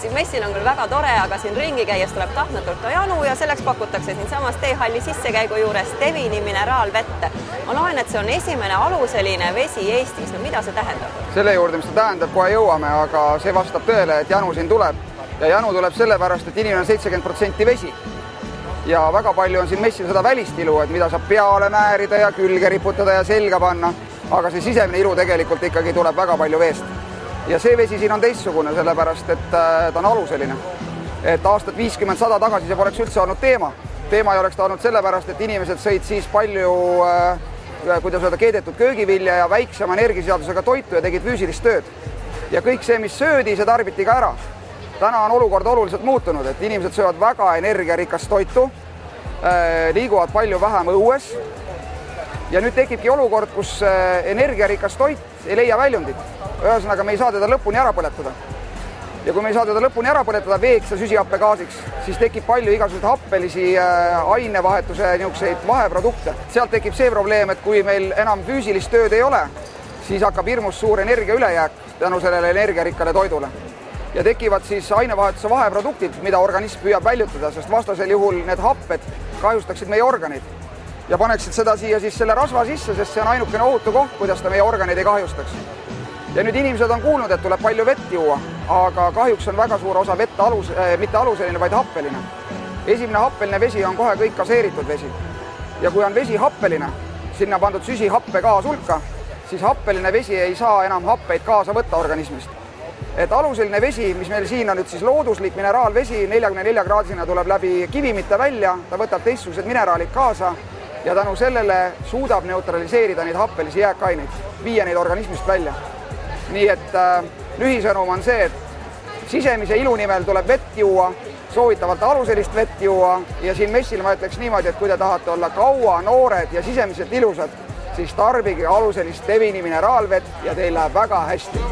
Siin messil on küll väga tore, aga siin ringi käies tuleb tahtmatult janu ja selleks pakutakse siin samas teehalli sissekäigu juures Devini mineraalvette. Ma loen, et see on esimene aluseline vesi Eestis. No mida see tähendab? Selle juurde, mis ta tähendab, kohe jõuame, aga see vastab tõele, et janu siin tuleb. Ja janu tuleb sellepärast, et inimene on 70% vesi. Ja väga palju on siin messil seda välist ilu, et mida saab peale määrida ja külge riputada ja selga panna. Aga see sisemine ilu tegelikult ikkagi tuleb väga palju veest. Ja see vesi siin on teistsugune, sellepärast, et ta on aluseline. Et aastat 50-100 tagasi see poleks üldse olnud teema. Teema ei oleks ta olnud sellepärast, et inimesed sõid siis palju, kuidas öelda, keedetud köögivilja ja väiksema energiaseadusega toitu ja tegid füüsilist tööd. Ja kõik see, mis söödi, see tarbiti ka ära. Täna on olukord oluliselt muutunud, et inimesed söövad väga energiarikast toitu, liiguvad palju vähem õues. Ja nüüd tekibki olukord, kus energiarikas toit ei leia väljundit. Ühesõnaga, me ei saa teda lõpuni ära põletada. Ja kui me ei saa teda lõpuni ära põletada veeks ja süsihappegaasiks, siis tekib palju igasuguseid happelisi ainevahetuse niisuguseid vaheprodukte. Sealt tekib see probleem, et kui meil enam füüsilist tööd ei ole, siis hakkab hirmus suur energia ülejääk tänu sellele energiarikkale toidule. Ja tekivad siis ainevahetuse vaheproduktid, mida organism püüab väljutada, sest vastasel juhul need happed kahjustaksid meie organid. Ja paneksid seda siia siis selle rasva sisse, sest see on ainukene ohutu koht, kuidas ta meie organid ei kahjustaks. Ja nüüd inimesed on kuulnud, et tuleb palju vett juua, aga kahjuks on väga suur osa vett mitte aluseline, vaid happeline. Esimene happeline vesi on kohe kõik gaseeritud vesi. Ja kui on vesi happeline, sinna pandud süsihappe kaasulka, siis happeline vesi ei saa enam happeid kaasa võtta organismist. Et aluseline vesi, mis meil siin on nüüd siis looduslik mineraalvesi, 44 kraadisena tuleb läbi kivimite välja, ta võtab teistsugused mineraalid kaasa ja tänu sellele suudab neutraliseerida neid happelisi jääkaineid, viia neid organismist välja. Nii et lühisõnum on see, et sisemise ilu nimel tuleb vett juua, soovitavalt aluselist vett juua ja siin messil ma ütleks niimoodi, et kui te tahate olla kaua, noored ja sisemiselt ilusad, siis tarbige aluselist Devini mineraalvett ja teil läheb väga hästi.